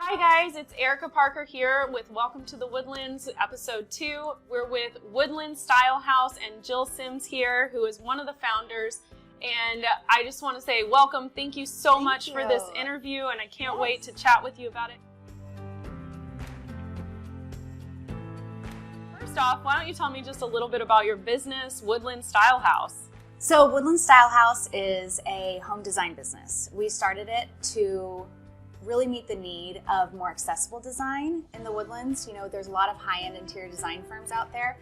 Hi guys, it's Erica Parker here with Welcome to the Woodlands, episode 2. We're with Woodlands Style House and Jill Sims here, who is one of the founders. And I just want to say welcome. Thank you so much for this interview, and I can't wait to chat with you about it. First off, why don't you tell me just a little bit about your business, Woodlands Style House? So Woodlands Style House is a home design business. We started it to really meet the need of more accessible design in the Woodlands. You know, there's a lot of high-end interior design firms out there,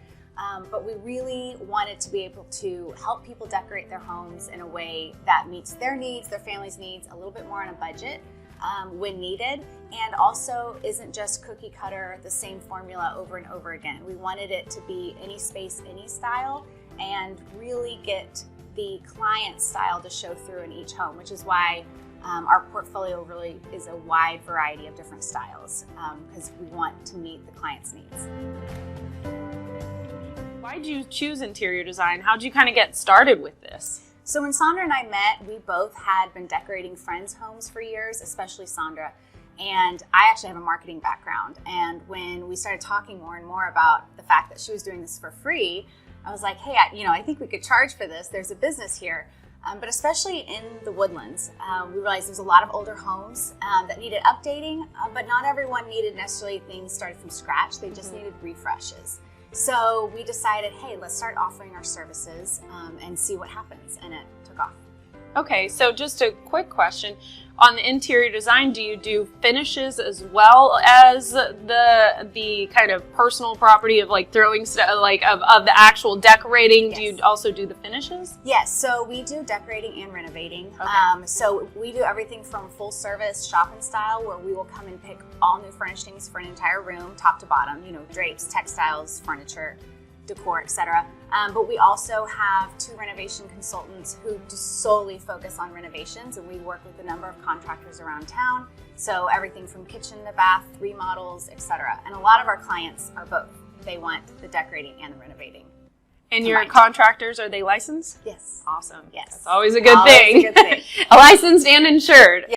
but we really wanted to be able to help people decorate their homes in a way that meets their needs, their family's needs, a little bit more on a budget when needed, and also isn't just cookie cutter, the same formula over and over again. We wanted it to be any space, any style, and really get the client style to show through in each home, which is why our portfolio really is a wide variety of different styles because we want to meet the client's needs. Why did you choose interior design? How did you kind of get started with this? So when Sandra and I met, we both had been decorating friends' homes for years, especially Sandra. And I actually have a marketing background. And when we started talking more and more about the fact that she was doing this for free, I was like, hey, I think we could charge for this. There's a business here. But especially in the Woodlands, we realized there's a lot of older homes that needed updating, but not everyone needed necessarily things started from scratch. They just needed refreshes. So we decided, hey, let's start offering our services and see what happens, and it took off. Okay, so just a quick question. On the interior design, do you do finishes as well as the kind of personal property of like throwing stuff, like of the actual decorating? Yes. Do you also do the finishes? Yes, so we do decorating and renovating. Okay. So we do everything from full service shop-in style, where we will come and pick all new furnishings for an entire room, top to bottom, drapes, textiles, furniture, decor, etc. But we also have 2 renovation consultants who just solely focus on renovations, and we work with a number of contractors around town. So everything from kitchen to bath, remodels, etc. And a lot of our clients are both. They want the decorating and the renovating. And your contractors, are they licensed? Yes. Awesome. Yes. That's always a good thing. A good thing. Licensed and insured. Yeah.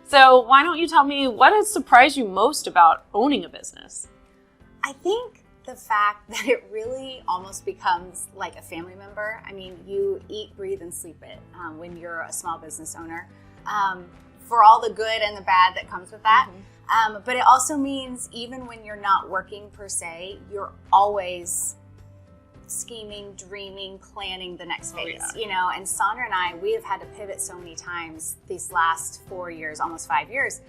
So why don't you tell me what has surprised you most about owning a business? I think the fact that it really almost becomes like a family member. I mean, you eat, breathe, and sleep it when you're a small business owner, for all the good and the bad that comes with that. But it also means even when you're not working per se, you're always scheming, dreaming, planning the next phase, and Sandra and I, we have had to pivot so many times these last 4 years, almost 5 years.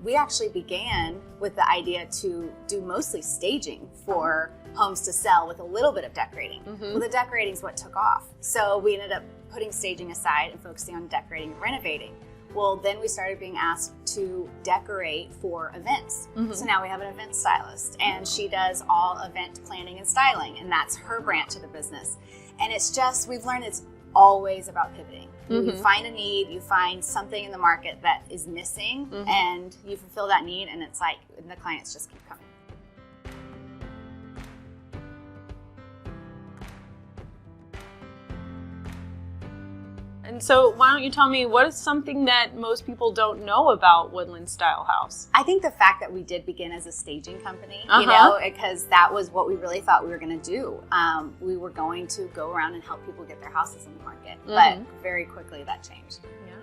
We actually began with the idea to do mostly staging for homes to sell with a little bit of decorating. Well, the decorating is what took off. So we ended up putting staging aside and focusing on decorating and renovating. Well, then we started being asked to decorate for events. So now we have an event stylist, and she does all event planning and styling, and that's her branch of the business. And it's just, we've learned it's always about pivoting. You find a need, you find something in the market that is missing, and you fulfill that need, and it's like, and the clients just keep coming. And so why don't you tell me, what is something that most people don't know about Woodlands Style House? I think the fact that we did begin as a staging company, because that was what we really thought we were going to do. We were going to go around and help people get their houses in the market, but very quickly that changed. Yeah.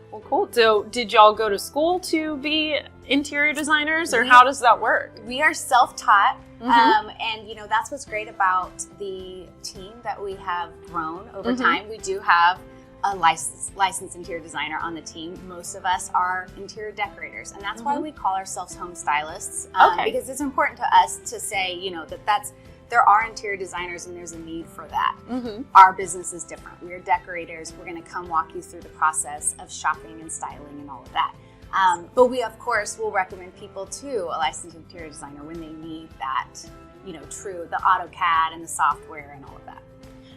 Well, cool. So did y'all go to school to be interior designers, or how does that work? We are self-taught, and that's what's great about the team that we have grown over time. We do have a licensed interior designer on the team. Most of us are interior decorators, and that's why we call ourselves home stylists, because it's important to us to say, there are interior designers and there's a need for that. Our business is different. We are decorators. We're going to come walk you through the process of shopping and styling and all of that. But we, of course, will recommend people to a licensed interior designer when they need that, the AutoCAD and the software and all of that.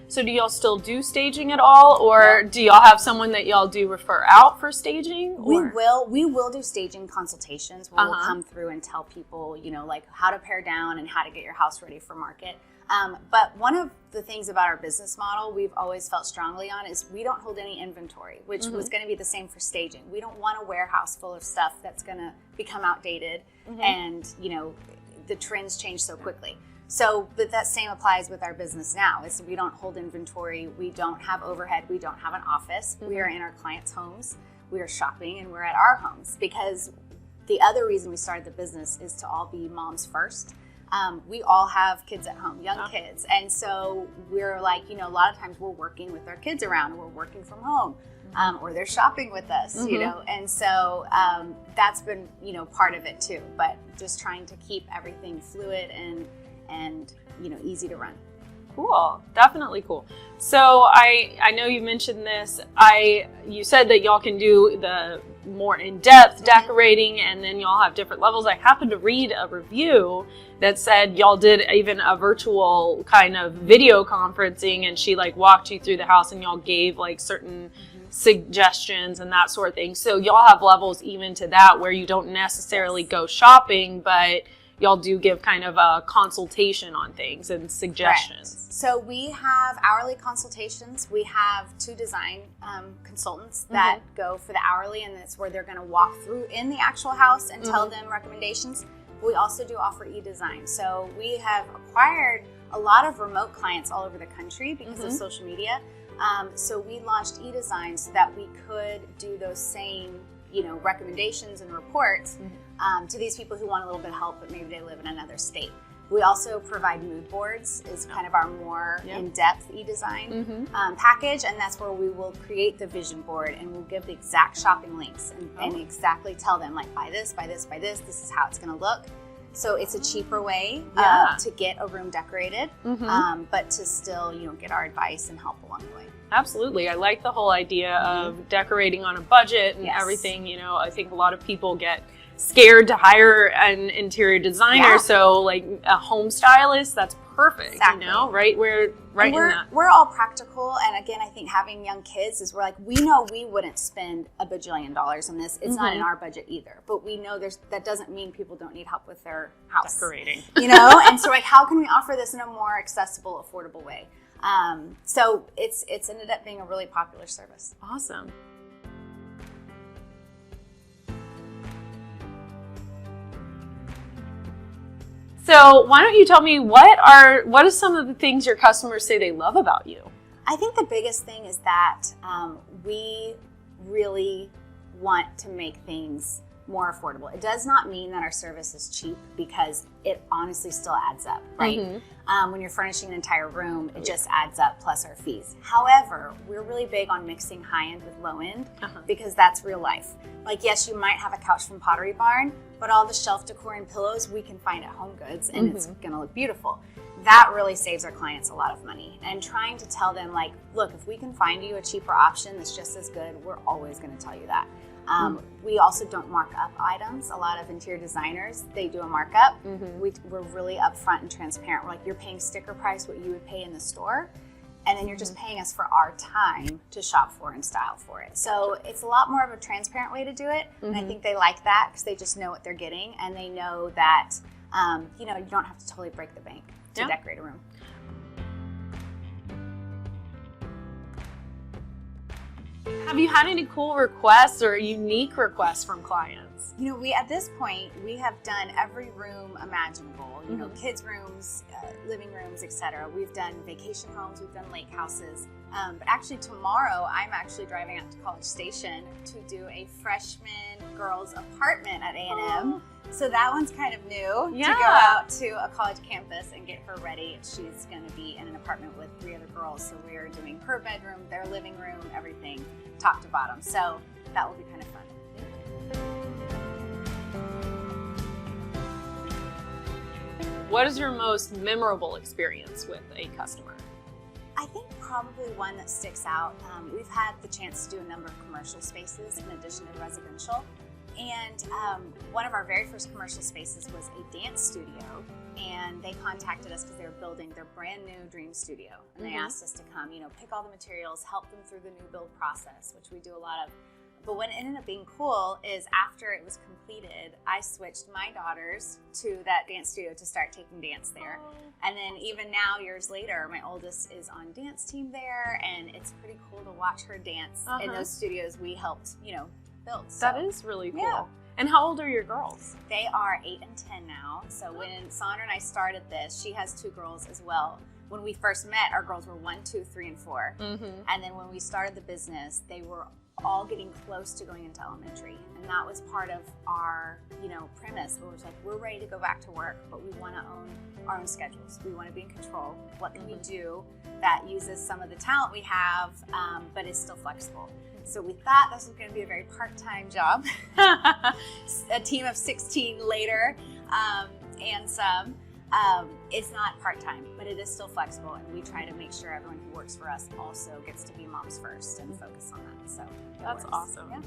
So do y'all still do staging at all, or do y'all have someone that y'all do refer out for staging? We will do staging consultations where we'll come through and tell people, like how to pare down and how to get your house ready for market. But one of the things about our business model we've always felt strongly on is we don't hold any inventory, which was going to be the same for staging. We don't want a warehouse full of stuff that's going to become outdated and, the trends change so quickly. So, but that same applies with our business now. Is we don't hold inventory, we don't have overhead, we don't have an office. We are in our clients' homes, we are shopping, and we're at our homes. Because the other reason we started the business is to all be moms first. We all have kids at home, young kids. And so we're like, a lot of times we're working with our kids around, or we're working from home, or they're shopping with us, And so that's been, part of it too. But just trying to keep everything fluid and easy to run. Cool. Definitely cool. So I know you mentioned this. You said that y'all can do the more in-depth decorating, and then y'all have different levels. I happened to read a review that said y'all did even a virtual kind of video conferencing, and she walked you through the house, and y'all gave certain suggestions and that sort of thing. So y'all have levels even to that, where you don't necessarily go shopping, but y'all do give kind of a consultation on things and suggestions. Correct. So we have hourly consultations. We have 2 design consultants that go for the hourly, and that's where they're going to walk through in the actual house and tell them recommendations. We also do offer e-design. So we have acquired a lot of remote clients all over the country because of social media. So we launched e-design so that we could do those same recommendations and reports to these people who want a little bit of help, but maybe they live in another state. We also provide mood boards is kind of our more in-depth e-design package, and that's where we will create the vision board, and we'll give the exact shopping links and exactly tell them buy this, buy this, buy this. This is how it's going to look. So it's a cheaper way to get a room decorated, but to still get our advice and help along the way. Absolutely. I like the whole idea of decorating on a budget and everything. I think a lot of people get scared to hire an interior designer. So a home stylist, that's perfect, right? We're right in that. We're all practical. And again, I think having young kids is we know we wouldn't spend $1 bajillion on this. It's not in our budget either, but we know that doesn't mean people don't need help with their house. Decorating. And so how can we offer this in a more accessible, affordable way? So it's ended up being a really popular service. Awesome. So why don't you tell me what are some of the things your customers say they love about you? I think the biggest thing is that we really want to make things more affordable. It does not mean that our service is cheap, because it honestly still adds up, right? When you're furnishing an entire room, it just adds up plus our fees. However, we're really big on mixing high end with low end because that's real life. Yes, you might have a couch from Pottery Barn, but all the shelf decor and pillows we can find at Home Goods, and it's gonna look beautiful. That really saves our clients a lot of money. And trying to tell them look, if we can find you a cheaper option that's just as good, we're always gonna tell you that. We also don't mark up items. A lot of interior designers, they do a markup. We're really upfront and transparent. We're you're paying sticker price what you would pay in the store, and then you're just paying us for our time to shop for and style for it. So it's a lot more of a transparent way to do it, and I think they like that because they just know what they're getting, and they know that you don't have to totally break the bank to decorate a room. Have you had any cool requests or unique requests from clients? At this point, we have done every room imaginable. Kids' rooms, living rooms, etc. We've done vacation homes, we've done lake houses. But actually tomorrow, I'm actually driving out to College Station to do a freshman girls' apartment at A&M. So that one's kind of new, to go out to a college campus and get her ready. She's going to be in an apartment with 3 other girls, so we're doing her bedroom, their living room, everything, top to bottom. So that will be kind of fun. What is your most memorable experience with a customer? I think probably one that sticks out. We've had the chance to do a number of commercial spaces in addition to residential. And one of our very first commercial spaces was a dance studio, and they contacted us because they were building their brand new dream studio, and they asked us to come, pick all the materials, help them through the new build process, which we do a lot of But what ended up being cool is after it was completed, I switched my daughters to that dance studio to start taking dance there. And then even now, years later, my oldest is on dance team there, and it's pretty cool to watch her dance in those studios we helped, build. So, that is really cool. Yeah. And how old are your girls? They are 8 and 10 now. So when Sandra and I started this, she has 2 girls as well. When we first met, our girls were 1, 2, 3, and 4. And then when we started the business, they were all getting close to going into elementary. And that was part of our, premise. It was like, we're ready to go back to work, but we want to own our own schedules. We want to be in control. What can we do that uses some of the talent we have, but is still flexible? So we thought this was going to be a very part-time job. A team of 16 later, and some. It's not part-time, but it is still flexible, and we try to make sure everyone who works for us also gets to be moms first and focus on that. So that's awesome. Yeah.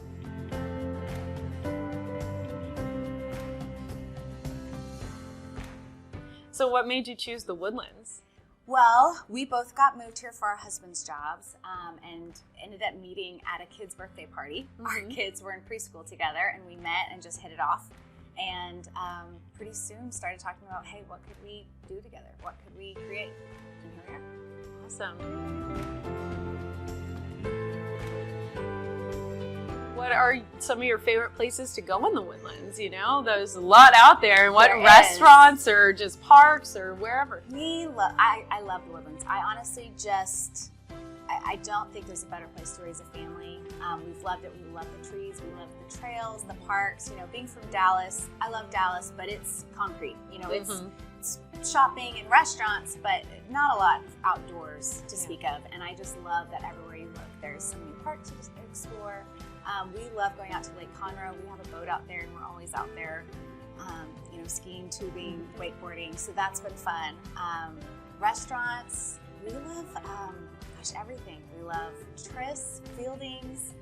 So what made you choose the Woodlands? Well, we both got moved here for our husband's jobs, and ended up meeting at a kid's birthday party. Our kids were in preschool together, and we met and just hit it off. And pretty soon started talking about, hey, what could we do together? What could we create? And here we are. Awesome. What are some of your favorite places to go in the Woodlands? There's a lot out there. And what restaurants or just parks or wherever? I love the Woodlands. I honestly I don't think there's a better place to raise a family. We've loved it. We love the trees. We love the trails, the parks. Being from Dallas, I love Dallas, but it's concrete. It's shopping and restaurants, but not a lot of outdoors to speak of. And I just love that everywhere you look, there's so many parks to explore. We love going out to Lake Conroe. We have a boat out there, and we're always out there, skiing, tubing, wakeboarding. So that's been fun. Restaurants, we love everything. We love Tris, Fieldings,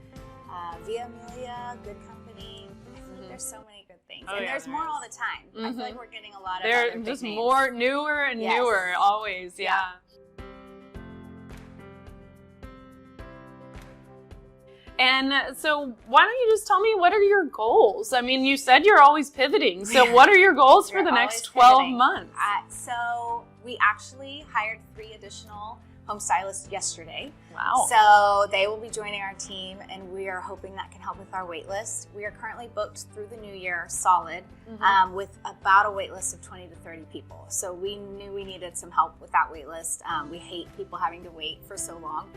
Via Amelia, Good Company. I feel like there's so many good things. And there's more all the time. I feel like we're getting a lot of other just big more names. newer and newer always. Yeah. And so why don't you just tell me, what are your goals? I mean, you said you're always pivoting. So what are your goals for the next 12 months? So we actually hired 3 additional home stylists yesterday. Wow. So they will be joining our team, and we are hoping that can help with our wait list. We are currently booked through the new year solid, with about a wait list of 20 to 30 people. So we knew we needed some help with that wait list. We hate people having to wait for so long.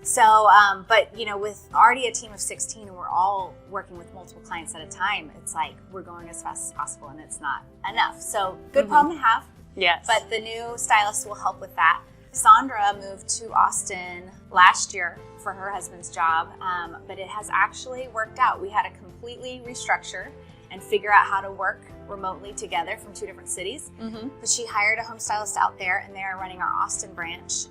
So, but with already a team of 16 and we're all working with multiple clients at a time, it's like we're going as fast as possible, and it's not enough. So good problem to have. Yes. But the new stylists will help with that. Sandra moved to Austin last year for her husband's job, but it has actually worked out. We had to completely restructure and figure out how to work remotely together from 2 different cities. But she hired a home stylist out there, and they are running our Austin branch.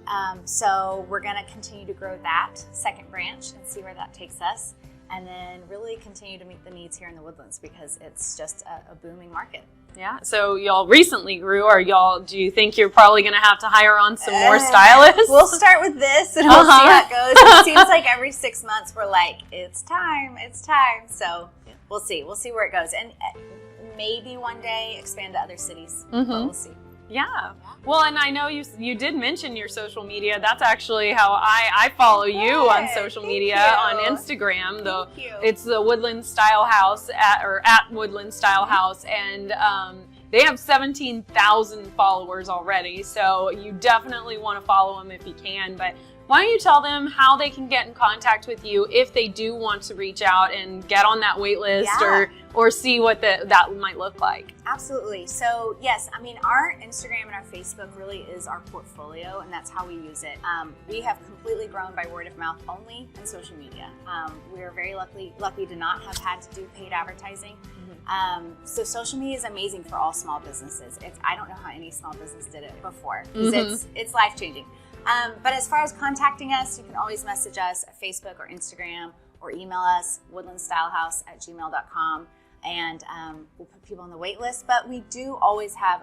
So we're going to continue to grow that second branch and see where that takes us, and then really continue to meet the needs here in the Woodlands, because it's just a booming market. Yeah. So y'all recently grew, or do you think you're probably going to have to hire on some more stylists? We'll start with this, and we'll see how it goes. It seems like every 6 months we're like, it's time. So we'll see where it goes. And maybe one day expand to other cities, but we'll see. Yeah. Well, and I know you did mention your social media. That's actually how I follow you on social media on Instagram. It's the Woodlands Style House at Woodlands Style House, and they have 17,000 followers already. So you definitely want to follow them if you can. But why don't you tell them how they can get in contact with you if they do want to reach out and get on that wait list or see what that might look like? Absolutely. So yes, I mean, our Instagram and our Facebook really is our portfolio, and that's how we use it. We have completely grown by word of mouth only and social media. We are very lucky to not have had to do paid advertising. So social media is amazing for all small businesses. I don't know how any small business did it before, because it's life-changing. But as far as contacting us, you can always message us at Facebook or Instagram, or email us, woodlandsstylehouse@gmail.com, and we'll put people on the wait list. But we do always have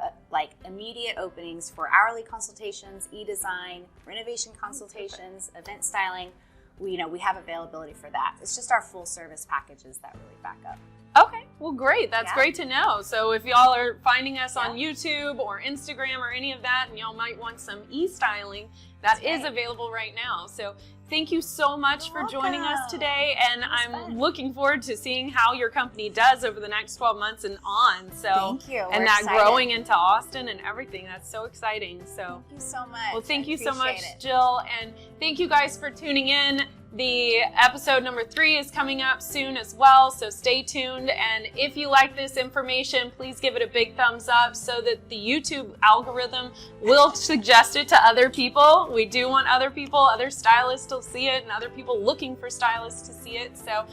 immediate openings for hourly consultations, e-design, renovation consultations, event styling. we have availability for that. It's just our full service packages that really back up. Okay, well, great. That's great to know. So if y'all are finding us on YouTube or Instagram or any of that, and y'all might want some e-styling, that is available right now. So thank you so much for joining us today, and I'm looking forward to seeing how your company does over the next 12 months and on. So thank you. And that growing into Austin and everything. That's so exciting. So thank you so much. Well, thank you so much, Jill, and thank you guys for tuning in. The episode number 3 is coming up soon as well, so stay tuned. And if you like this information, please give it a big thumbs up so that the YouTube algorithm will suggest it to other people. We do want other people, other stylists to see it, and other people looking for stylists to see it. So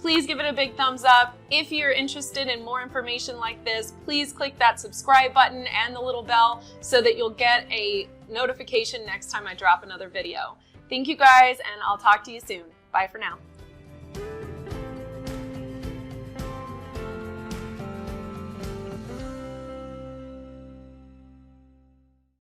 please give it a big thumbs up. If you're interested in more information like this, please click that subscribe button and the little bell so that you'll get a notification next time I drop another video. Thank you guys, and I'll talk to you soon. Bye for now.